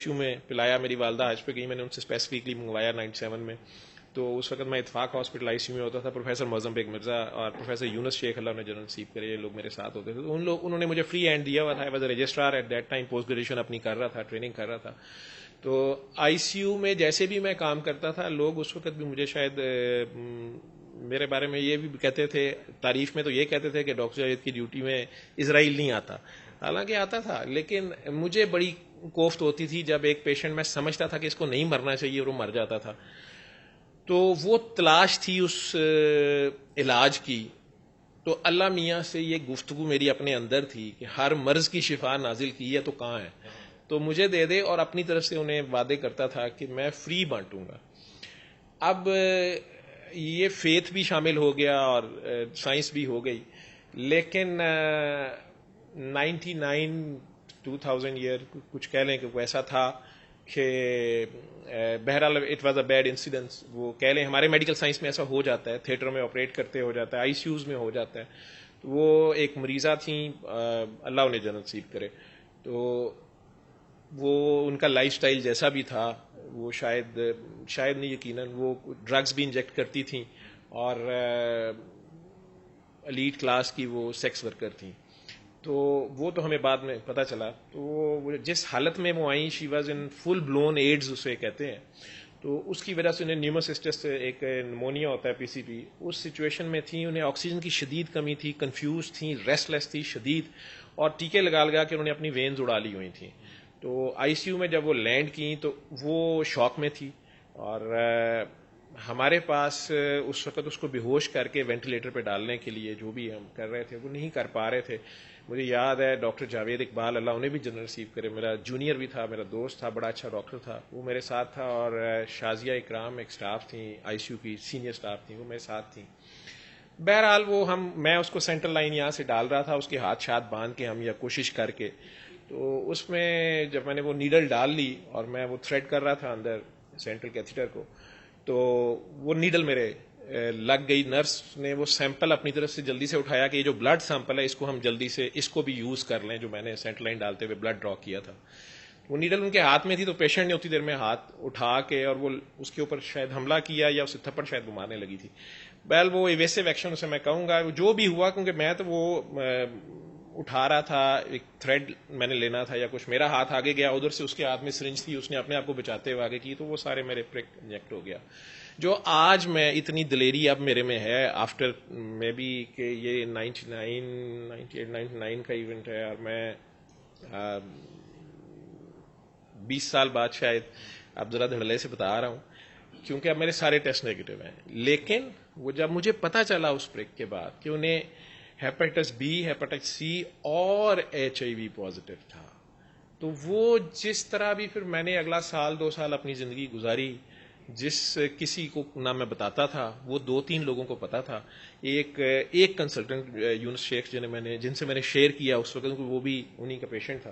ICU میں پلایا. میری والدہ حج پہ گئی, میں نے ان سے اسپیسیفکلی منگوایا 97 میں. تو اس وقت میں اتفاق ہاسپٹل ICU میں ہوتا تھا. پروفیسر معظم بیگ مرزا اور پروفیسر یونس شیخ, اللہ نے جنرل نصیب کرے, یہ لوگ میرے ساتھ ہوتے تھے. تو انہوں نے مجھے فری ہینڈ دیا ہوا تھا. I was a registrar at that time, post graduation اپنی کر رہا تھا, ٹریننگ کر رہا تھا. تو ICU میں جیسے بھی میں کام کرتا تھا, لوگ اس وقت بھی مجھے شاید میرے بارے میں یہ بھی کہتے تھے, تعریف میں تو یہ کہتے تھے کہ ڈاکٹر جاوید کی ڈیوٹی میں اسرائیل نہیں آتا. حالانکہ آتا تھا, لیکن مجھے بڑی کوفت ہوتی تھی جب ایک پیشنٹ میں سمجھتا تھا کہ اس کو نہیں مرنا چاہیے اور وہ مر جاتا تھا. تو وہ تلاش تھی اس علاج کی. تو اللہ میاں سے یہ گفتگو میری اپنے اندر تھی کہ ہر مرض کی شفا نازل کی ہے تو کہاں ہے, تو مجھے دے دے. اور اپنی طرف سے انہیں وعدے کرتا تھا کہ میں فری بانٹوں گا. اب یہ فیتھ بھی شامل ہو گیا اور سائنس بھی ہو گئی, لیکن 2000 ایئر کچھ کہہ لیں کہ وہ ایسا تھا کہ بہرحال it was a bad incidence. وہ کہہ لیں ہمارے میڈیکل سائنس میں ایسا ہو جاتا ہے, تھیٹر میں آپریٹ کرتے ہو جاتا ہے, ICUs میں ہو جاتا ہے. تو وہ ایک مریضہ تھیں, اللہ انہیں جنت نصیب کرے. تو وہ ان کا لائف سٹائل جیسا بھی تھا, وہ شاید نہیں, یقیناً وہ ڈرگز بھی انجیکٹ کرتی تھیں اور ایلیٹ کلاس کی وہ سیکس ورکر تھیں. تو وہ تو ہمیں بعد میں پتہ چلا. تو وہ جس حالت میں وہ آئیں, she was in full blown AIDS اسے کہتے ہیں. تو اس کی وجہ سے انہیں نیوموسسٹس, ایک نمونیا ہوتا ہے PCP, اس سچویشن میں تھیں. انہیں آکسیجن کی شدید کمی تھی, کنفیوز تھیں, ریسٹ لیس تھی شدید, اور ٹیکے لگا کے انہوں نے اپنی وینز اڑا لی ہوئی تھیں. تو ICU میں جب وہ لینڈ کی تو وہ شوق میں تھی, اور ہمارے پاس اس وقت اس کو بے ہوش کر کے وینٹیلیٹر پہ ڈالنے کے لیے جو بھی ہم کر رہے تھے وہ نہیں کر پا رہے تھے. مجھے یاد ہے ڈاکٹر جاوید اقبال, اللہ انہیں بھی جنرل نصیب کرے, میرا جونیئر بھی تھا, میرا دوست تھا, بڑا اچھا ڈاکٹر تھا, وہ میرے ساتھ تھا. اور شازیہ اکرام ایک سٹاف تھیں, ICU کی سینئر سٹاف تھیں, وہ میرے ساتھ تھیں. بہرحال میں اس کو سینٹرل لائن یہاں سے ڈال رہا تھا, اس کے ہاتھ باندھ کے ہم, یا کوشش کر کے. تو اس میں جب میں نے وہ نیڈل ڈال لی اور میں وہ تھریڈ کر رہا تھا اندر سینٹرل کیتھیٹر کو, تو وہ نیڈل میرے لگ گئی. نرس نے وہ سیمپل اپنی طرف سے جلدی سے اٹھایا کہ یہ جو بلڈ سیمپل ہے اس کو ہم جلدی سے اس کو بھی یوز کر لیں, جو میں نے سینٹرل لائن ڈالتے ہوئے بلڈ ڈرا کیا تھا. وہ نیڈل ان کے ہاتھ میں تھی, تو پیشنٹ نے اتنی دیر میں ہاتھ اٹھا کے اور وہ اس کے اوپر شاید حملہ کیا, یا اسے تھپڑ شاید وہ مارنے لگی تھی. وہ ایویسو ایکشن اسے میں کہوں گا, جو بھی ہوا, کیونکہ میں تو وہ اٹھا رہا تھا, ایک تھریڈ میں نے لینا تھا یا کچھ, میرا ہاتھ آگے گیا, ادھر سے اس کے ہاتھ میں سرنج تھی, اس نے اپنے آپ کو بچاتے ہوئے آگے کی, تو وہ سارے میرے پرک انجیکٹ ہو گیا. جو آج میں اتنی دلیری اب میرے میں ہے آفٹر میں بھی کہ یہ 98 کا ایونٹ ہے, اور میں 20 سال بعد شاید اب ذرا دھڑلے سے بتا رہا ہوں, کیونکہ اب میرے سارے ٹیسٹ نیگیٹو ہیں. لیکن وہ جب مجھے پتا چلا اس پرک کے بعد کہ انہیں ہیپیٹس B, ہیپیٹس C اور HIV پازیٹیو تھا, تو وہ جس طرح بھی پھر میں نے اگلا سال 2 سال اپنی زندگی گزاری, جس کسی کو نہ میں بتاتا تھا, وہ 2-3 لوگوں کو پتا تھا. ایک کنسلٹنٹ یونس شیخ جن سے میں نے شیئر کیا اس وقت, وہ بھی انہی کا پیشنٹ تھا,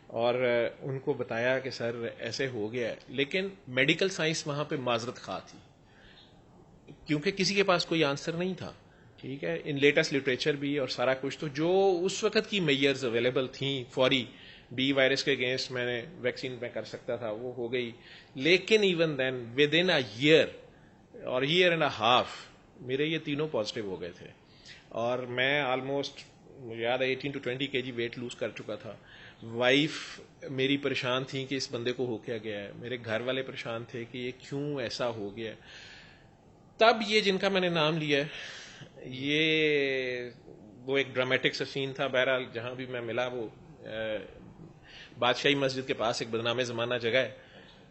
اور ان کو بتایا کہ سر ایسے ہو گیا ہے. لیکن میڈیکل سائنس وہاں پہ معذرت خواہ تھی, کیونکہ کسی کے پاس کوئی آنسر نہیں تھا. ٹھیک ہے, ان لیٹسٹ لٹریچر بھی اور سارا کچھ, تو جو اس وقت کی میئرز اویلیبل تھیں فوری, B وائرس کے اگینسٹ میں نے ویکسین میں کر سکتا تھا, وہ ہو گئی. لیکن even then within a year اور ایئر اینڈ اے ہاف میرے یہ تینوں پازیٹیو ہو گئے تھے, اور میں آلموسٹ مجھے یاد ہے 18 to 20 kg ویٹ لوز کر چکا تھا. وائف میری پریشان تھی کہ اس بندے کو ہو کیا گیا ہے, میرے گھر والے پریشان تھے کہ یہ کیوں ایسا ہو گیا. تب یہ جن کا میں نے نام لیا یہ وہ ایک ڈرامیٹک سا سین تھا. بہرحال جہاں بھی میں ملا, وہ بادشاہی مسجد کے پاس ایک بدنام زمانہ جگہ ہے,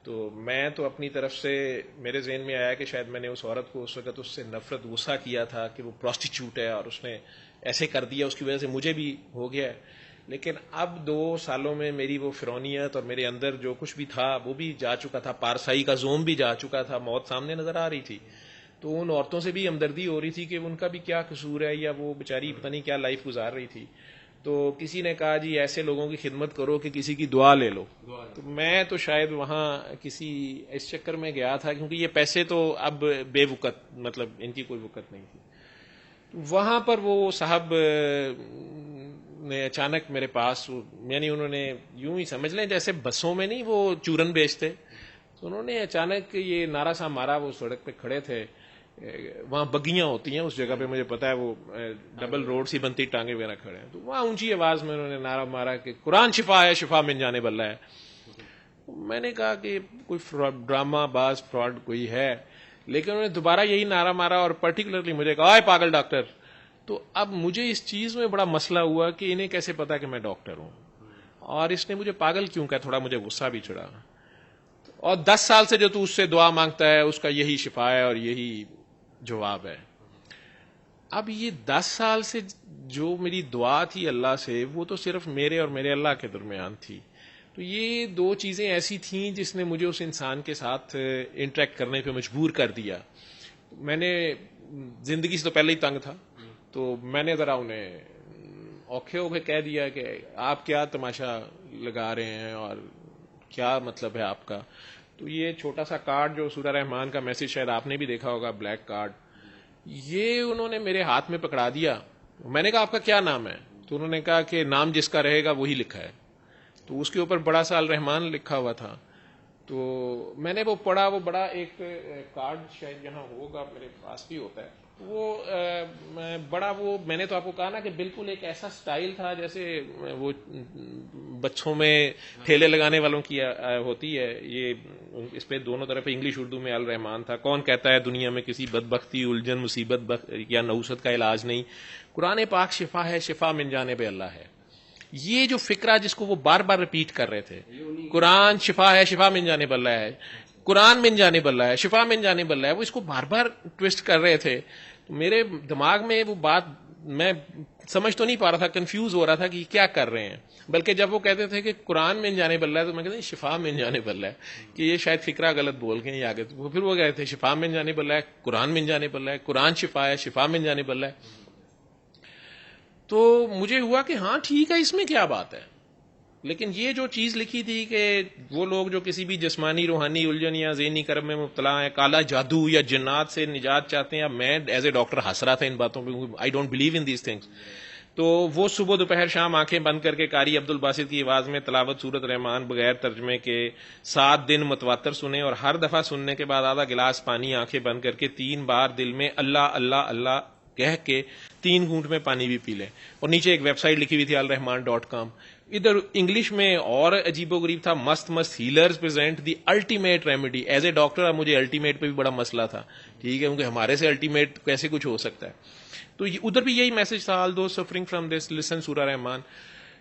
تو میں تو اپنی طرف سے میرے ذہن میں آیا کہ شاید میں نے اس عورت کو اس وقت اس سے نفرت غصہ کیا تھا کہ وہ پروسٹیچیوٹ ہے اور اس نے ایسے کر دیا, اس کی وجہ سے مجھے بھی ہو گیا ہے. لیکن اب 2 سالوں میں میری وہ فرونیت اور میرے اندر جو کچھ بھی تھا وہ بھی جا چکا تھا, پارسائی کا زوم بھی جا چکا تھا, موت سامنے نظر آ رہی تھی. تو ان عورتوں سے بھی ہمدردی ہو رہی تھی کہ ان کا بھی کیا قصور ہے, یا وہ بیچاری پتہ نہیں کیا لائف گزار رہی تھی. تو کسی نے کہا جی ایسے لوگوں کی خدمت کرو کہ کسی کی دعا لے لو. تو میں تو شاید وہاں کسی اس چکر میں گیا تھا, کیونکہ یہ پیسے تو اب بے وقت, مطلب ان کی کوئی وقت نہیں تھی. وہاں پر وہ صاحب نے اچانک میرے پاس, یعنی انہوں نے یوں ہی سمجھ لیں جیسے بسوں میں نہیں وہ چورن بیچتے, تو انہوں نے اچانک یہ نعرہ سا مارا. وہ سڑک پہ کھڑے تھے, وہاں بگیاں ہوتی ہیں اس جگہ پہ, مجھے پتا ہے وہ ڈبل روڈ سی بنتی, ٹانگے وغیرہ کھڑے ہیں, تو وہاں اونچی آواز میں انہوں نے نعرہ مارا کہ قرآن شفا ہے, شفا من جانب اللہ ہے. میں نے کہا کہ کوئی ڈرامہ باز فراڈ کوئی ہے, لیکن انہوں نے دوبارہ یہی نعرہ مارا اور پرٹیکولرلی مجھے کہا آئے پاگل ڈاکٹر. تو اب مجھے اس چیز میں بڑا مسئلہ ہوا کہ انہیں کیسے پتا کہ میں ڈاکٹر ہوں, اور اس نے مجھے پاگل کیوں کہا. تھوڑا مجھے غصہ بھی چڑھا. اور 10 سال سے جو تو اس سے دعا مانگتا ہے اس کا یہی شفا ہے اور یہی جواب ہے. اب یہ 10 سال سے جو میری دعا تھی اللہ سے, وہ تو صرف میرے اور میرے اللہ کے درمیان تھی. تو یہ 2 چیزیں ایسی تھیں جس نے مجھے اس انسان کے ساتھ انٹریکٹ کرنے پہ مجبور کر دیا. میں نے زندگی سے تو پہلے ہی تنگ تھا, تو میں نے ذرا انہیں اوکھے ہو کے کہہ دیا کہ آپ کیا تماشا لگا رہے ہیں اور کیا مطلب ہے آپ کا. تو یہ چھوٹا سا کارڈ جو سورہ رحمان کا میسج شاید آپ نے بھی دیکھا ہوگا, بلیک کارڈ, یہ انہوں نے میرے ہاتھ میں پکڑا دیا. میں نے کہا آپ کا کیا نام ہے؟ تو انہوں نے کہا کہ نام جس کا رہے گا وہی لکھا ہے. تو اس کے اوپر بڑا سا الرحمان لکھا ہوا تھا. تو میں نے وہ پڑھا, وہ بڑا ایک کارڈ شاید یہاں ہوگا, میرے پاس بھی ہوتا ہے, وہ بڑا, وہ میں نے تو آپ کو کہا نا کہ بالکل ایک ایسا سٹائل تھا جیسے وہ بچوں میں ٹھیلے لگانے والوں کی ہوتی ہے. یہ اس پہ دونوں طرف انگلش اردو میں الرحمان تھا. کون کہتا ہے دنیا میں کسی بدبختی, الجھن, مصیبت یا نحوست کا علاج نہیں, قرآن پاک شفا ہے, شفا من جانب اللہ ہے. یہ جو فکرہ جس کو وہ بار بار ریپیٹ کر رہے تھے, قرآن شفا ہے, شفا من جانب اللہ ہے, قرآن من جانب اللہ ہے, شفا من جانب اللہ ہے, وہ اس کو بار بار ٹویسٹ کر رہے تھے. میرے دماغ میں وہ بات میں سمجھ تو نہیں پا رہا تھا, کنفیوز ہو رہا تھا کہ یہ کیا کر رہے ہیں. بلکہ جب وہ کہتے تھے کہ قرآن من جانب اللہ ہے, تو میں کہتا شفا من جانب اللہ ہے, کہ یہ شاید فکرہ غلط بول گئے یا آگے. پھر وہ کہتے تھے شفا من جانب اللہ ہے, قرآن من جانب اللہ ہے, قرآن شفا ہے, شفا من جانب اللہ ہے. تو مجھے ہوا کہ ہاں ٹھیک ہے, اس میں کیا بات ہے. لیکن یہ جو چیز لکھی تھی کہ وہ لوگ جو کسی بھی جسمانی, روحانی الجھن یا ذہنی کرم میں مبتلا ہیں, کالا جادو یا جنات سے نجات چاہتے ہیں, میں ایز اے ڈاکٹر ہنس رہا تھا ان باتوں پہ, I don't believe in these things. تو وہ صبح دوپہر شام آنکھیں بند کر کے قاری عبد الباسط کی آواز میں تلاوت سورت رحمان بغیر ترجمے کے 7 دن متواتر سنیں, اور ہر دفعہ سننے کے بعد آدھا گلاس پانی آنکھیں بند کر کے 3 بار دل میں اللہ اللہ اللہ کہہ کے 3 گھونٹ میں پانی بھی پی لیں. اور نیچے ایک ویب سائٹ لکھی ہوئی تھی الرحمان.com. ادھر انگلش میں اور عجیب و غریب تھا, مست مست healers present the ultimate remedy. As a doctor مجھے الٹیمیٹ پہ بھی بڑا مسئلہ تھا, ٹھیک ہے, کیونکہ ہمارے سے الٹیمیٹ کیسے کچھ ہو سکتا ہے. تو ادھر بھی یہی میسج تھا, all those suffering from this listen Surah Rahman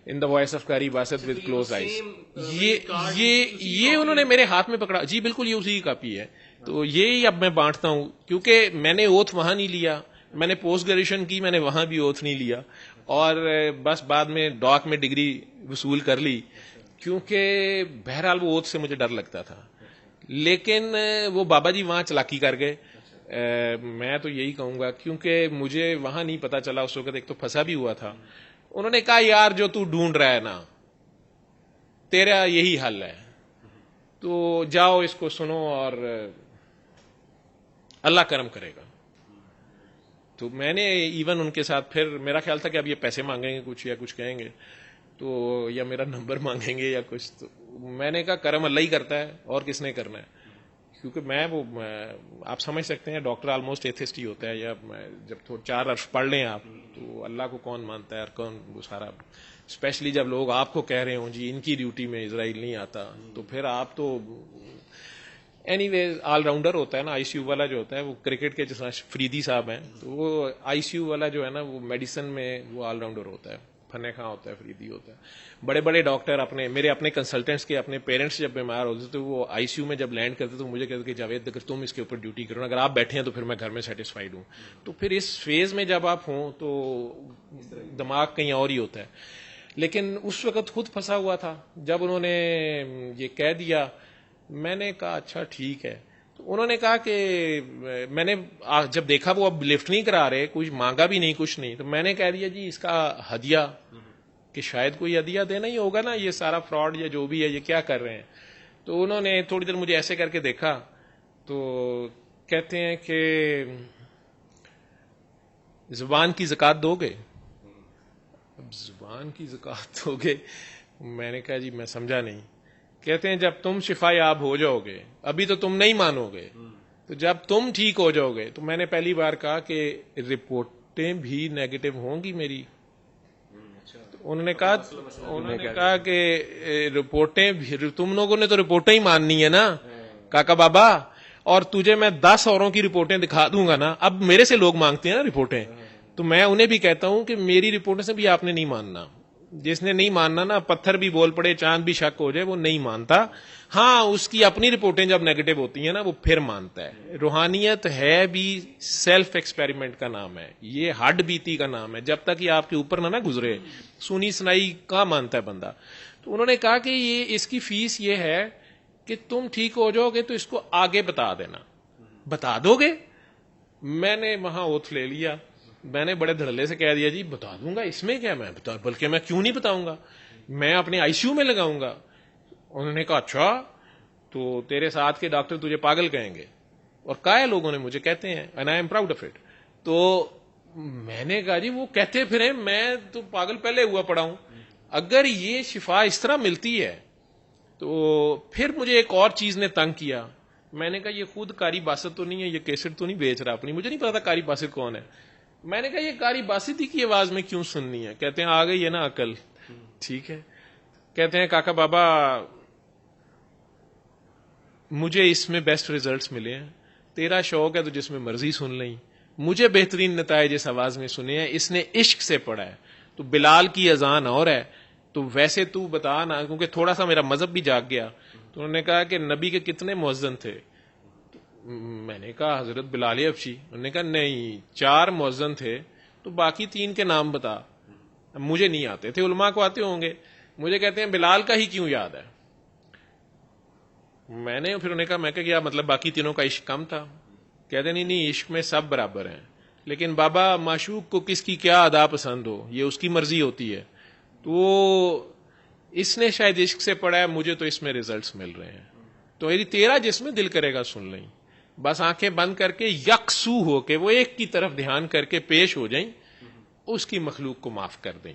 in the voice of قاری باسط ود کلوز آئیز. یہ انہوں نے میرے ہاتھ میں پکڑا. جی بالکل, یہ اسی کی کاپی ہے. تو یہی اب میں بانٹتا ہوں, کیونکہ میں نے اوتھ وہاں نہیں لیا, میں نے پوسٹ گریجویشن کی, میں نے وہاں بھی اوتھ نہیں لیا, اور بس بعد میں ڈاک میں ڈگری وصول کر لی, کیونکہ بہرحال وہ اوتھ سے مجھے ڈر لگتا تھا. لیکن وہ بابا جی وہاں چلاکی کر گئے. میں تو یہی کہوں گا, کیونکہ مجھے وہاں نہیں پتا چلا اس وقت, ایک تو پھنسا بھی ہوا تھا. انہوں نے کہا یار جو تو ڈھونڈ رہا ہے نا, تیرا یہی حل ہے, تو جاؤ اس کو سنو اور اللہ کرم کرے گا. تو میں نے ایون ان کے ساتھ پھر میرا خیال تھا کہ اب یہ پیسے مانگیں گے کچھ یا کچھ کہیں گے, تو یا میرا نمبر مانگیں گے یا کچھ. تو میں نے کہا کرم اللہ ہی کرتا ہے, اور کس نے کرنا ہے. کیونکہ میں وہ آپ سمجھ سکتے ہیں ڈاکٹر آلموسٹ ایتھسٹ ہی ہوتا ہے, یا جب 4 عرف پڑھ لیں آپ, تو اللہ کو کون مانتا ہے اور کون وہ سارا, اسپیشلی جب لوگ آپ کو کہہ رہے ہوں جی ان کی ڈیوٹی میں اسرائیل نہیں آتا, تو پھر آپ تو اینی ویز آل راؤنڈر ہوتا ہے نا. آئی سی یو والا جو ہوتا ہے وہ کرکٹ کے جیسا فریدی صاحب ہیں, تو وہ آئی سی یو والا جو ہے نا وہ میڈیسن میں وہ آل راؤنڈر ہوتا ہے, فنے خاں ہوتا ہے, فریدی ہوتا ہے. بڑے بڑے ڈاکٹر میرے اپنے کنسلٹنٹس کے اپنے پیرنٹس جب بیمار ہوتے تو وہ آئی سی یو میں جب لینڈ کرتے تو مجھے کہتے کہ جاوید اگر تم اس کے اوپر ڈیوٹی کرو, اگر آپ بیٹھے ہیں تو پھر میں گھر میں سیٹسفائیڈ ہوں. تو پھر اس فیز میں جب آپ ہوں تو دماغ کہیں اور ہی ہوتا ہے. لیکن اس وقت خود پھنسا ہوا تھا. جب انہوں نے یہ کہہ دیا, میں نے کہا اچھا ٹھیک ہے. تو انہوں نے کہا کہ میں نے جب دیکھا وہ اب لفٹ نہیں کرا رہے, کچھ مانگا بھی نہیں, کچھ نہیں, تو میں نے کہہ دیا جی اس کا ہدیہ, کہ شاید کوئی ہدیہ دینا ہی ہوگا نا, یہ سارا فراڈ یا جو بھی ہے یہ کیا کر رہے ہیں. تو انہوں نے تھوڑی دیر مجھے ایسے کر کے دیکھا, تو کہتے ہیں کہ زبان کی زکات دو گے. اب زبان کی زکوٰۃ ہو گئے. میں نے کہا جی میں سمجھا نہیں. کہتے ہیں جب تم شفا یاب ہو جاؤ گے, ابھی تو تم نہیں مانو گے, تو جب تم ٹھیک ہو جاؤ گے. تو میں نے پہلی بار کہا کہ رپورٹیں بھی نیگیٹو ہوں گی میری. انہوں نے کہا کہ رپورٹیں تم لوگوں نے تو رپورٹیں ہی ماننی ہے نا کاکا بابا, اور تجھے میں 10 اوروں کی رپورٹیں دکھا دوں گا نا. اب میرے سے لوگ مانگتے ہیں نا رپورٹیں, تو میں انہیں بھی کہتا ہوں کہ میری رپورٹوں سے بھی آپ نے نہیں ماننا. جس نے نہیں ماننا نا, پتھر بھی بول پڑے, چاند بھی شک ہو جائے, وہ نہیں مانتا. ہاں اس کی اپنی رپورٹیں جب نیگیٹو ہوتی ہیں نا وہ پھر مانتا ہے. روحانیت ہے بھی سیلف ایکسپیریمنٹ کا نام ہے, یہ ہڈ بیتی کا نام ہے. جب تک یہ آپ کے اوپر نہ گزرے سنی سنائی کہاں مانتا ہے بندہ. تو انہوں نے کہا کہ یہ اس کی فیس یہ ہے کہ تم ٹھیک ہو جاؤ گے تو اس کو آگے بتا دینا. بتا دو گے؟ میں نے وہاں اوتھ لے لیا. میں نے بڑے دھڑلے سے کہہ دیا جی بتا دوں گا, اس میں کیا, میں بلکہ میں کیوں نہیں بتاؤں گا, میں اپنے آئی سی یو میں لگاؤں گا. انہوں نے کہا اچھا تو تیرے ساتھ کے ڈاکٹر تجھے پاگل کہیں گے, اور کہا لوگوں نے مجھے کہتے ہیں, and I am proud of it. تو میں نے کہا جی وہ کہتے پھریں, میں تو پاگل پہلے ہوا پڑا ہوں. اگر یہ شفا اس طرح ملتی ہے تو پھر مجھے ایک اور چیز نے تنگ کیا. میں نے کہا یہ خود قاری باسط تو نہیں ہے, یہ کیسٹ تو نہیں بیچ رہا اپنی, مجھے نہیں پتا تھا قاری باسط کون ہے. میں نے کہا یہ قاری باسط ہی کی آواز میں کیوں سننی ہے؟ کہتے ہیں آ گئی ہے نا عقل. ٹھیک ہے. کہتے ہیں کاکا بابا مجھے اس میں بیسٹ ریزلٹس ملے ہیں, تیرا شوق ہے تو جس میں مرضی سن لیں, مجھے بہترین نتائج اس آواز میں سنے ہیں. اس نے عشق سے پڑھا ہے, تو بلال کی اذان اور ہے, تو ویسے تو بتا نا, کیونکہ تھوڑا سا میرا مذہب بھی جاگ گیا. تو انہوں نے کہا کہ نبی کے کتنے مؤذن تھے؟ میں نے کہا حضرت بلال افشی. انہوں نے کہا نہیں 4 مؤذن تھے, تو باقی 3 کے نام بتا. مجھے نہیں آتے تھے, علماء کو آتے ہوں گے. مجھے کہتے ہیں بلال کا ہی کیوں یاد ہے؟ میں نے پھر انہیں کہا, میں کیا مطلب باقی تینوں کا عشق کم تھا؟ کہتے نہیں عشق میں سب برابر ہیں, لیکن بابا معشوق کو کس کی کیا ادا پسند ہو یہ اس کی مرضی ہوتی ہے. تو اس نے شاید عشق سے پڑھا ہے, مجھے تو اس میں ریزلٹس مل رہے ہیں. تو تیرا جس میں دل کرے گا سن لیں, بس آنکھیں بند کر کے یکسو ہو کے وہ ایک کی طرف دھیان کر کے پیش ہو جائیں, اس کی مخلوق کو معاف کر دیں.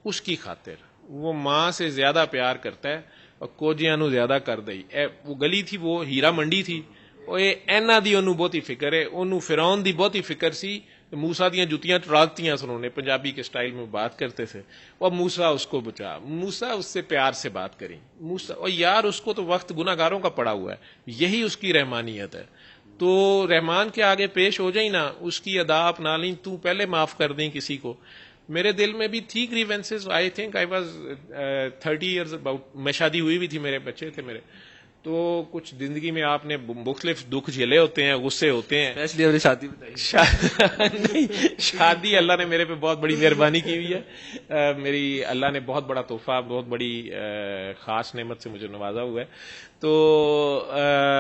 اس کی خاطر وہ ماں سے زیادہ پیار کرتا ہے, اور کوجیاں نو زیادہ کر دئی. وہ گلی تھی, وہ ہیرا منڈی تھی, وہ اینا دی انہوں بہت ہی فکر ہے, انہوں فرعون دی بہت ہی فکر سی. موسا دیا جتیاں ٹراکتیاں سنوں نے, پنجابی کے سٹائل میں بات کرتے تھے. اور موسا اس کو بچا, موسا اس سے پیار سے بات کریں. موسا اور یار اس کو تو وقت گناہگاروں کا پڑا ہوا ہے, یہی اس کی رحمانیت ہے. تو رحمان کے آگے پیش ہو جائیں نا, اس کی ادا اپنا لیں, تو پہلے معاف کر دیں کسی کو. میرے دل میں بھی تھی grievances, I think I was 30 years about. میں شادی ہوئی بھی تھی, میرے بچے تھے میرے. تو کچھ زندگی میں آپ نے مختلف دکھ جھیلے ہوتے ہیں, غصے ہوتے ہیں. اسپیشلی اپنی شادی نہیں, شادی اللہ نے میرے پہ بہت بڑی مہربانی کی ہوئی ہے. میری اللہ نے بہت بڑا تحفہ, بہت بڑی خاص نعمت سے مجھے نوازا ہوا ہے. تو